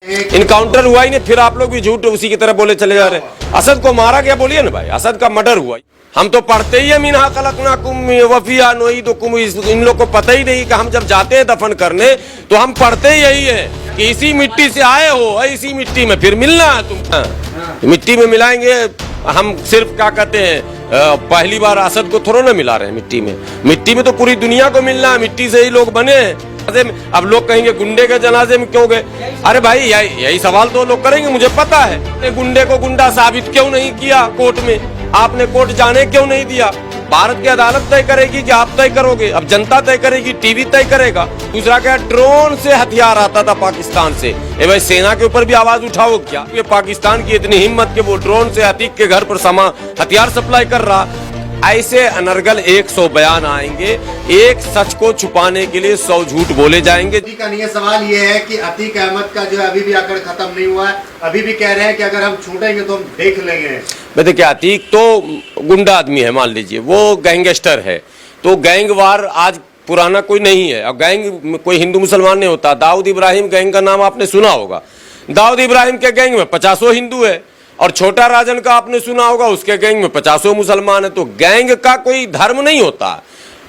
Encounter हुआ ही नहीं, फिर आप लोग भी झूठ उसी की तरह बोले चले जा रहे हैं। असद को मारा गया, बोलिए ना भाई, असद का मर्डर हुआ। हम तो पढ़ते ही है मिनहा खलकनाकुम वफिया नुईदुकुम। इन लोग को पता ही नहीं कि हम जब जाते हैं दफन करने तो हम पढ़ते ही यही है कि इसी मिट्टी से आए हो, इसी मिट्टी में फिर मिलना है तुम। मिट्टी में मिलाएंगे हम, सिर्फ क्या कहते हैं, पहली बार असद को थोड़ा ना मिला रहे हैं मिट्टी में। मिट्टी में तो पूरी दुनिया को मिलना है, मिट्टी से ही लोग बने हैं। अब लोग कहेंगे गुंडे के जनाजे में क्यों गए? अरे भाई यही सवाल तो लोग करेंगे, मुझे पता है। गुंडे को गुंडा साबित क्यों नहीं किया कोर्ट में? आपने कोर्ट जाने क्यों नहीं दिया? भारत की अदालत तय करेगी कि आप तय करोगे? अब जनता तय करेगी, टीवी तय करेगा। दूसरा क्या, ड्रोन से हथियार आता था पाकिस्तान से। भाई सेना के ऊपर भी आवाज उठाओ क्या? ये पाकिस्तान की इतनी हिम्मत कि वो ड्रोन से अतीक के घर पर हथियार सप्लाई कर रहा। ऐसे अनर्गल 100 बयान आएंगे, एक सच को छुपाने के लिए 100 झूठ बोले जाएंगे। सवाल ये है कि अतीक अहमद का जो अभी भी आंकड़ा खत्म नहीं हुआ है, अभी भी कह रहे हैं कि अगर हम छूटेंगे तो हम देख लेंगे। देखिए, अतीक तो गुंडा आदमी है, मान लीजिए वो गैंगस्टर है, तो गैंगवार आज पुराना कोई नहीं है। और गैंग कोई हिंदू मुसलमान नहीं होता। दाऊद इब्राहिम गैंग का नाम आपने सुना होगा। दाऊद इब्राहिम के गैंग में 50 हिंदू है, और छोटा राजन का आपने सुना होगा, उसके गैंग में 50 मुसलमान है। तो गैंग का कोई धर्म नहीं होता,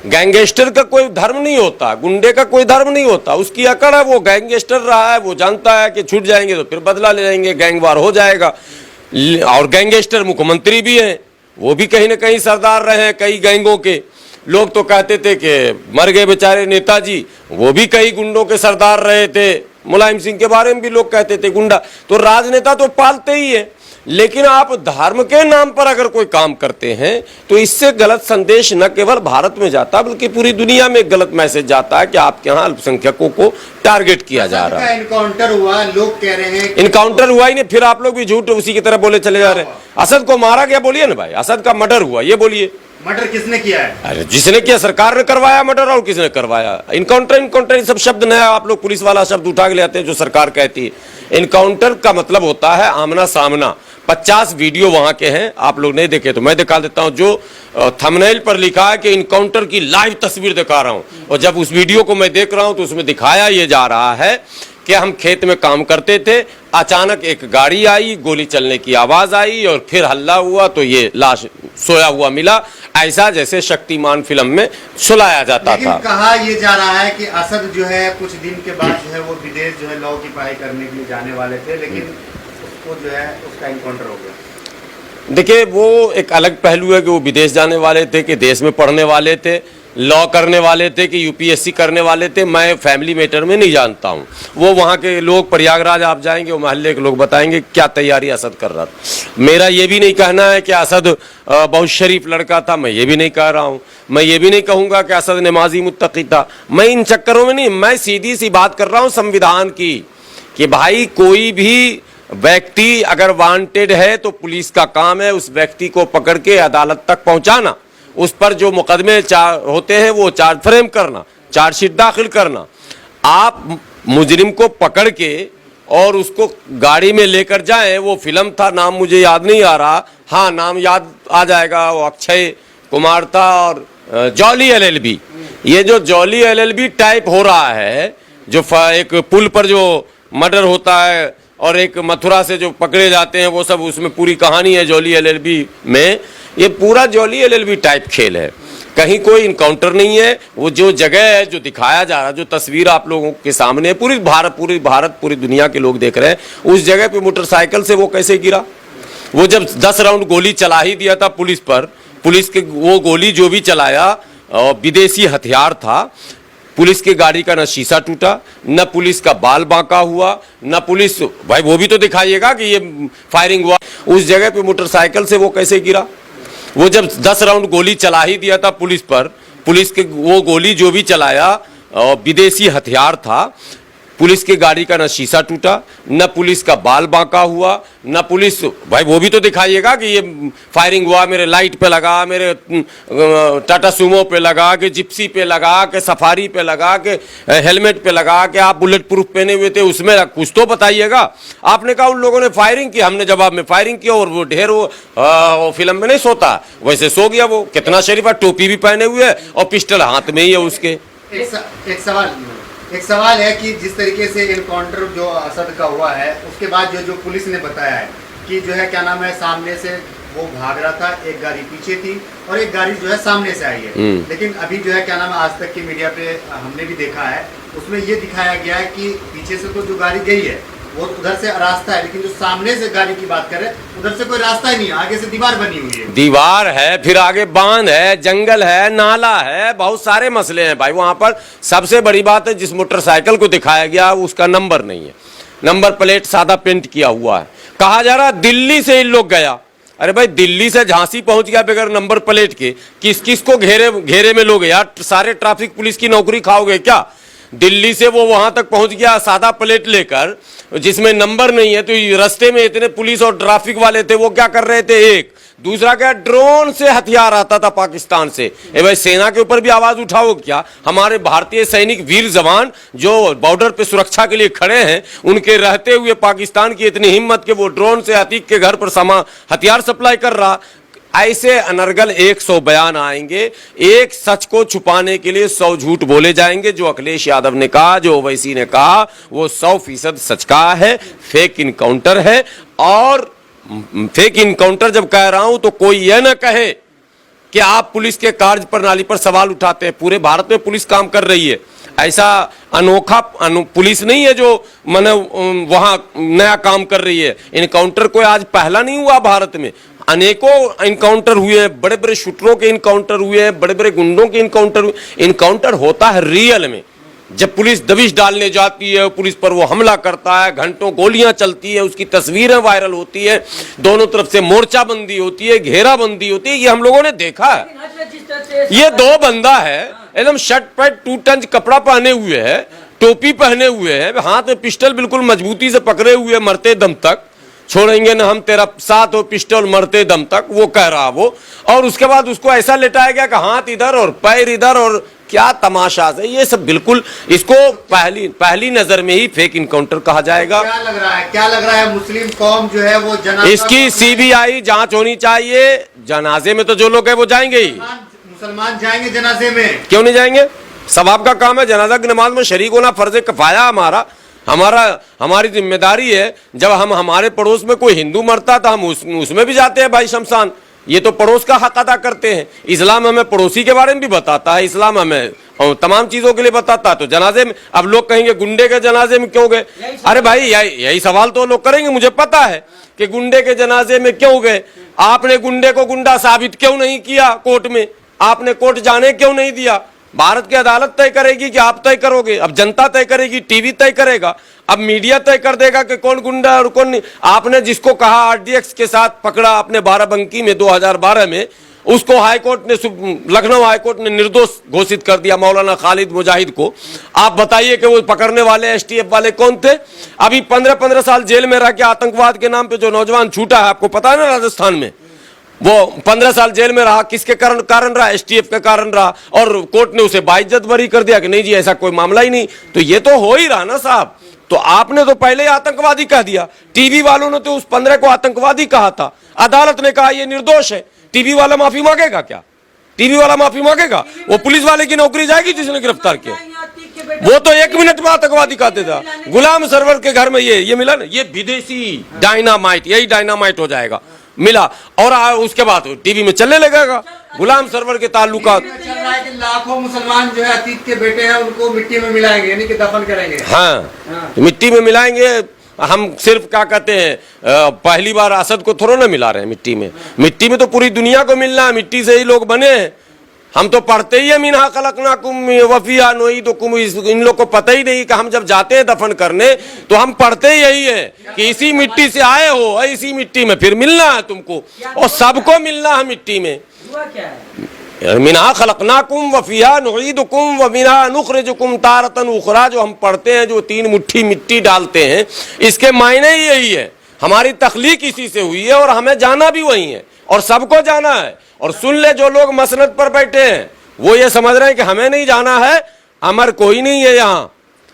गैंगस्टर का कोई धर्म नहीं होता, गुंडे का कोई धर्म नहीं होता। उसकी अकड़ है, वो गैंगस्टर रहा है, वो जानता है कि छूट जाएंगे तो फिर बदला ले लेंगे, गैंगवार हो जाएगा। और गैंगस्टर मुख्यमंत्री भी हैं, वो भी कहीं ना कहीं सरदार रहे हैं कई गैंगों के। लोग तो कहते थे कि मर गए बेचारे नेताजी, वो भी कई गुंडों के सरदार रहे थे। मुलायम सिंह के बारे में भी लोग कहते थे गुंडा। तो राजनेता तो पालते ही है, लेकिन आप धर्म के नाम पर अगर कोई काम करते हैं तो इससे गलत संदेश न केवल भारत में जाता बल्कि पूरी दुनिया में गलत मैसेज जाता है कि आपके यहाँ अल्पसंख्यकों को टारगेट किया जा रहा है। इनकाउंटर हुआ, लोग कह रहे हैं इनकाउंटर हुआ ही नहीं, फिर आप लोग भी झूठ उसी की तरह बोले चले जा रहे हैं। असद को मारा गया, बोलिए ना भाई, असद का मर्डर हुआ, ये बोलिए। मर्डर किसने किया है? अरे जिसने किया, सरकार ने करवाया मर्डर, और किसने करवाया? इनकाउंटर सब शब्द नया आप लोग पुलिस वाला शब्द उठा के ले आते हैं जो सरकार कहती है। इनकाउंटर का मतलब होता है आमना सामना। 50 वीडियो वहां के हैं, आप लोग नहीं देखे तो मैं दिखा देता हूं। जो थंबनेल पर लिखा है कि इनकाउंटर की लाइव तस्वीर दिखा रहा हूं, और जब उस वीडियो को मैं देख रहा हूं तो उसमें दिखाया ये जा रहा है कि हम खेत में काम करते थे, अचानक एक गाड़ी आई, गोली चलने की आवाज आई और फिर हल्ला हुआ तो ये लाश सोया हुआ मिला, ऐसा जैसे शक्तिमान फिल्म में सुलाया जाता था। कहा यह जा रहा है कि असद जो है कुछ दिन के बाद जो है वो विदेश जो है लॉ की पढ़ाई करने के लिए जाने वाले थे, लेकिन उसको जो है उसका इनकाउंटर हो गया। देखिए, वो एक अलग पहलू है कि वो विदेश जाने वाले थे, कि देश में पढ़ने वाले थे, लॉ करने वाले थे, कि यूपीएससी करने वाले थे। मैं फैमिली मैटर में नहीं जानता हूँ। वो वहाँ के लोग, प्रयागराज आप जाएंगे, वो मोहल्ले के लोग बताएंगे क्या तैयारी असद कर रहा था। मेरा ये भी नहीं कहना है कि असद बहुत शरीफ लड़का था, मैं ये भी नहीं कह रहा हूँ। मैं ये भी नहीं कहूँगा कि असद नमाजी मुत्तकी था। मैं इन चक्करों में नहीं, मैं सीधी सी बात कर रहा हूँ संविधान की, कि भाई कोई भी व्यक्ति अगर वांटेड है तो पुलिस का काम है उस व्यक्ति को पकड़ के अदालत तक पहुंचाना, उस पर जो मुकदमे होते हैं वो चार्ज फ्रेम करना, चार्जशीट दाखिल करना। आप मुजरिम को पकड़ के और उसको गाड़ी में लेकर जाएं। वो फिल्म था, नाम मुझे याद नहीं आ रहा, हाँ नाम याद आ जाएगा, वो अक्षय कुमार था, और जॉली LLB। ये जो जॉली LLB टाइप हो रहा है, जो एक पुल पर जो मर्डर होता है और एक मथुरा से जो पकड़े जाते हैं, वो सब उसमें पूरी कहानी है जॉली LLB में। ये पूरा जॉली LLB टाइप खेल है, कहीं कोई इनकाउंटर नहीं है। वो जो जगह है जो दिखाया जा रहा है, जो तस्वीर आप लोगों के सामने है, पूरी भारत पूरी दुनिया के लोग देख रहे हैं, उस जगह पे मोटरसाइकिल से वो कैसे गिरा? वो जब 10 राउंड गोली चला ही दिया था पुलिस पर, पुलिस के वो गोली जो भी चलाया विदेशी हथियार था। पुलिस की गाड़ी का न शीशा टूटा, न पुलिस का बाल बांका हुआ, न पुलिस, भाई वो भी तो दिखाइएगा कि ये फायरिंग हुआ। उस जगह पे मोटरसाइकिल से वो कैसे गिरा? वो जब 10 राउंड गोली चला ही दिया था पुलिस पर, पुलिस के वो गोली जो भी चलाया विदेशी हथियार था। पुलिस की गाड़ी का न शीशा टूटा, न पुलिस का बाल बांका हुआ, न पुलिस, भाई वो भी तो दिखाइएगा कि ये फायरिंग हुआ, मेरे लाइट पे लगा, मेरे टाटा सुमो पे लगा, कि जिप्सी पे लगा, के सफारी पे लगा, के हेलमेट पे लगा, के आप बुलेट प्रूफ पहने हुए थे, उसमें कुछ तो बताइएगा। आपने कहा उन लोगों ने फायरिंग की, हमने जवाब में फायरिंग किया, और वो ढेर वो फिल्म में नहीं सोता वैसे सो गया। वो कितना शरीफ है, टोपी भी पहने हुए है और पिस्टल हाथ में ही है उसके। एक सवाल, एक सवाल है कि जिस तरीके से इनकाउंटर जो असद का हुआ है उसके बाद जो पुलिस ने बताया है कि जो है क्या नाम है सामने से वो भाग रहा था, एक गाड़ी पीछे थी और एक गाड़ी जो है सामने से आई है। लेकिन अभी जो है क्या नाम है आज तक की मीडिया पे हमने भी देखा है, उसमें ये दिखाया गया है कि पीछे से तो जो गाड़ी गई है वो उधर से रास्ता है, लेकिन जो सामने से गाड़ी की बात करें उधर से कोई रास्ता ही नहीं है, आगे से दीवार बनी हुई है। दीवार है, फिर आगे बांध है, जंगल है, नाला है, बहुत सारे मसले हैं भाई वहां पर। सबसे बड़ी बात है जिस मोटरसाइकिल को दिखाया गया उसका नंबर नहीं है, नंबर प्लेट सादा पेंट किया हुआ है। कहा जा रहा दिल्ली से इन लोग गया। अरे भाई दिल्ली से झांसी पहुंच गया बगैर नंबर प्लेट के, किस किस को घेरे में लोगे यार? सारे ट्रैफिक पुलिस की नौकरी खाओगे क्या? दिल्ली से वो वहां तक पहुंच गया सादा प्लेट लेकर जिसमें नंबर नहीं है। तो रास्ते में इतने पुलिस और ट्रैफिक वाले थे, वो क्या कर रहे थे? एक दूसरा क्या, ड्रोन से हथियार आता था पाकिस्तान से। ए भाई सेना के ऊपर भी आवाज उठाओ क्या? हमारे भारतीय सैनिक वीर जवान जो बॉर्डर पे सुरक्षा के लिए खड़े हैं, उनके रहते हुए पाकिस्तान की इतनी हिम्मत कि वो ड्रोन से अतीक के घर पर हथियार सप्लाई कर रहा। ऐसे अनर्गल 100 बयान आएंगे, एक सच को छुपाने के लिए 100 झूठ बोले जाएंगे। जो अखिलेश यादव ने कहा, जो ओवैसी ने कहा, वो 100% सच कहा है, फेक इनकाउंटर है। और फेक इनकाउंटर जब कह रहा हूं तो कोई यह ना कहे कि आप पुलिस के कार्य प्रणाली पर सवाल उठाते हैं। पूरे भारत में पुलिस काम कर रही है, ऐसा अनोखा पुलिस नहीं है जो माने वहां नया काम कर रही है। इनकाउंटर कोई आज पहला नहीं हुआ भारत में, अनेकों इनकाउंटर हुए हैं, बड़े बड़े शूटरों के इनकाउंटर हुए हैं, बड़े बड़े गुंडों के इनकाउंटर हुए। इनकाउंटर होता है रियल में, जब पुलिस दबिश डालने जाती है, पुलिस पर वो हमला करता है, घंटों गोलियां चलती है, उसकी तस्वीरें वायरल होती है, दोनों तरफ से मोर्चाबंदी होती है, घेराबंदी होती है। ये हम लोगों ने देखा है। ये दो बंदा है, एकदम शर्ट पैंट 2 टन कपड़ा पहने हुए है, टोपी पहने हुए है, हाथ में पिस्टल बिल्कुल मजबूती से पकड़े हुए, मरते दम तक छोड़ेंगे ना हम तेरा साथ हो पिस्टल मरते दम तक, वो कह रहा वो। और उसके बाद उसको ऐसा लेटाया गया कि हाथ इधर और पैर इधर, और क्या तमाशा है ये सब। बिल्कुल इसको पहली नजर में ही फेक इनकाउंटर कहा जाएगा। क्या लग रहा है मुस्लिम कौम जो है वो जनाजा, इसकी सीबीआई जांच होनी चाहिए। जनाजे में तो जो लोग हैं वो जाएंगे ही। मुसलमान जाएंगे जनाजे में? क्यों नहीं जाएंगे? सब आपका काम है, जनाजा की नमाज में शरीक होना फर्ज किफाया हमारी जिम्मेदारी है। जब हम हमारे पड़ोस में कोई हिंदू मरता तो हम उसमें भी जाते हैं भाई शमशान। ये तो पड़ोस का हक अदा करते हैं। इस्लाम हमें पड़ोसी के बारे में भी बताता है, इस्लाम हमें तमाम चीजों के लिए बताता है। तो जनाजे में अब लोग कहेंगे गुंडे के जनाजे में क्यों गए? अरे भाई यही सवाल तो लोग करेंगे, मुझे पता है कि गुंडे के जनाजे में क्यों गए। आपने गुंडे को गुंडा साबित क्यों नहीं किया कोर्ट में? आपने कोर्ट जाने क्यों नहीं दिया? भारत की अदालत तय करेगी कि आप तय करोगे? अब जनता तय करेगी, टीवी तय करेगा, अब मीडिया तय कर देगा कि कौन गुंडा और कौन नहीं। आपने जिसको कहा आरडीएक्स के साथ पकड़ा आपने बाराबंकी में 2012 में, उसको हाईकोर्ट ने, लखनऊ हाईकोर्ट ने निर्दोष घोषित कर दिया, मौलाना खालिद मुजाहिद को। आप बताइए कि वो पकड़ने वाले एसटीएफ वाले कौन थे? अभी 15-15 साल जेल में रह के आतंकवाद के नाम पे जो नौजवान छूटा है, आपको पता है ना, राजस्थान में वो 15 साल जेल में रहा, किसके कारण रहा? एसटीएफ के कारण रहा। और कोर्ट ने उसे बाइज्जत बरी कर दिया कि नहीं जी ऐसा कोई मामला ही नहीं। तो ये तो हो ही रहा ना साहब। तो आपने तो पहले ही आतंकवादी कह दिया, टीवी वालों ने तो उस 15 को आतंकवादी कहा था, अदालत ने कहा ये निर्दोष है। टीवी वाला माफी मांगेगा क्या? टीवी वाला माफी मांगेगा? वो पुलिस वाले की नौकरी जाएगी जिसने गिरफ्तार किया। वो तो 1 मिनट में आतंकवादी कहते था। गुलाम सरवर के घर में ये मिला ना, ये विदेशी डायनामाइट, यही डायनामाइट हो जाएगा मिला। और उसके बाद टीवी में चलने लगेगा गुलाम सरवर के ताल्लुकात। चल रहा है कि लाखों मुसलमान जो है अतीक के बेटे हैं उनको मिट्टी में मिलाएंगे, यानी कि दफन करेंगे। हाँ, तो मिट्टी में मिलाएंगे। हम सिर्फ क्या कहते हैं, पहली बार असद को थोड़ा ना मिला रहे हैं मिट्टी में। मिट्टी में तो पूरी दुनिया को मिलना है, मिट्टी से ही लोग बने हैं। हम तो पढ़ते ही है मिन्हा खलकनाकुम वफिया नुईदुकुम। इन लोग को पता ही नहीं कि हम जब जाते हैं दफन करने तो हम पढ़ते ही यही है कि इसी मिट्टी से आए हो, इसी मिट्टी में फिर मिलना है तुमको, और सबको मिलना है मिट्टी में। मिन्हा खलकनाकुम वफिया नुईदुकुम व मिन्हा नुखरिजुकुम तारतन उखरा, जो हम पढ़ते हैं, जो 3 मुट्ठी मिट्टी डालते हैं, इसके मायने ही यही है। हमारी तख्लीक इसी से हुई है और हमें जाना भी वही है और सबको जाना है। और सुन ले, जो लोग मसनद पर बैठे हैं वो ये समझ रहे हैं कि हमें नहीं जाना है, अमर कोई नहीं है यहाँ।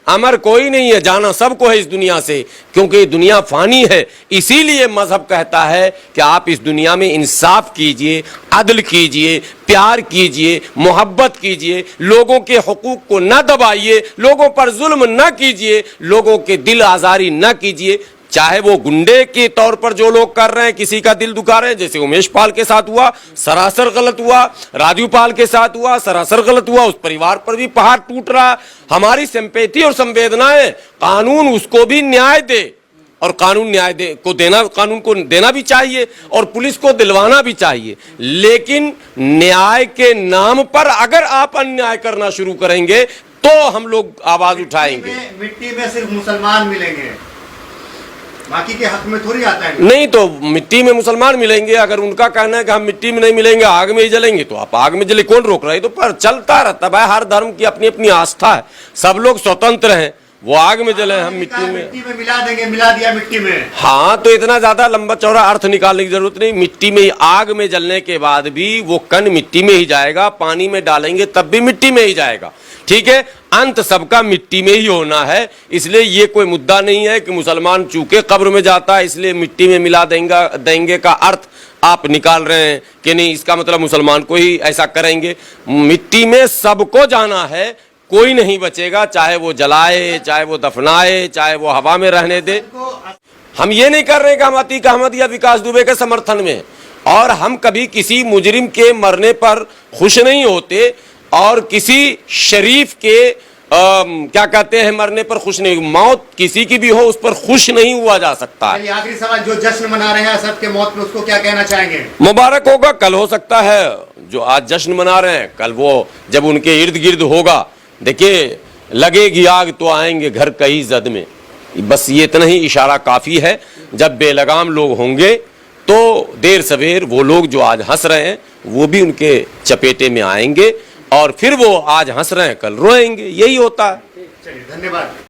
अमर कोई नहीं है, जाना सबको है इस दुनिया से, क्योंकि ये दुनिया फानी है। इसीलिए मजहब कहता है कि आप इस दुनिया में इंसाफ कीजिए, अदल कीजिए, प्यार कीजिए, मोहब्बत कीजिए, लोगों के हुकूक को न दबाइए, लोगों पर जुल्म न कीजिए, लोगों के दिल आजारी न कीजिए। चाहे वो गुंडे के तौर पर जो लोग कर रहे हैं, किसी का दिल दुखा रहे हैं, जैसे उमेश पाल के साथ हुआ, सरासर गलत हुआ, राजू पाल के साथ हुआ, सरासर गलत हुआ, उस परिवार पर भी पहाड़ टूट रहा। हमारी सिंपैथी और संवेदनाएं, कानून उसको भी न्याय दे, और कानून कानून को देना भी चाहिए और पुलिस को दिलवाना भी चाहिए। लेकिन न्याय के नाम पर अगर आप अन्याय करना शुरू करेंगे तो हम लोग आवाज उठाएंगे। मिट्टी में सिर्फ मुसलमान मिलेंगे, बाकी के हक में थोड़ी आता है। नहीं तो मिट्टी में मुसलमान मिलेंगे, अगर उनका कहना है कि हम मिट्टी में नहीं मिलेंगे, आग में ही जलेंगे, तो आप आग में जले, कौन रोक रहा है? तो पर चलता रहता है। हर धर्म की अपनी अपनी आस्था है, सब लोग स्वतंत्र हैं, वो आग में जले, हम मिट्टी में मिला देंगे, मिला दिया मिट्टी में। हाँ, तो इतना ज्यादा लंबा चौड़ा अर्थ निकालने की जरूरत नहीं। मिट्टी में ही, आग में जलने के बाद भी वो कण मिट्टी में ही जाएगा, पानी में डालेंगे तब भी मिट्टी में ही जाएगा। ठीक है, अंत सबका मिट्टी में ही होना है। इसलिए ये कोई मुद्दा नहीं है कि मुसलमान चूके कब्र में जाता है इसलिए मिट्टी में मिला देंगे का अर्थ आप निकाल रहे हैं कि नहीं, इसका मतलब मुसलमान को ही ऐसा करेंगे। मिट्टी में सबको जाना है, कोई नहीं बचेगा, चाहे वो जलाए, चाहे वो दफनाए, चाहे वो हवा में रहने दे। हम ये नहीं कर रहे कि हम अतीक अहमद या विकास दुबे के समर्थन में, और हम कभी किसी मुजरिम के मरने पर खुश नहीं होते और किसी शरीफ के क्या कहते हैं मरने पर खुश नहीं। मौत किसी की भी हो उस पर खुश नहीं हुआ जा सकता है। आखिरी सवाल, जो जश्न मना रहे हैं असद के मौत पे, उसको क्या कहना चाहेंगे? मुबारक होगा। कल हो सकता है जो आज जश्न मना रहे हैं, कल वो जब उनके इर्द गिर्द होगा, देखिए लगेगी आग तो आएंगे घर कई जद में। बस ये इतना ही इशारा काफी है। जब बेलगाम लोग होंगे तो देर सवेर वो लोग जो आज हंस रहे हैं वो भी उनके चपेटे में आएंगे, और फिर वो आज हंस रहे हैं कल रोएंगे। यही होता है। चलिए, धन्यवाद।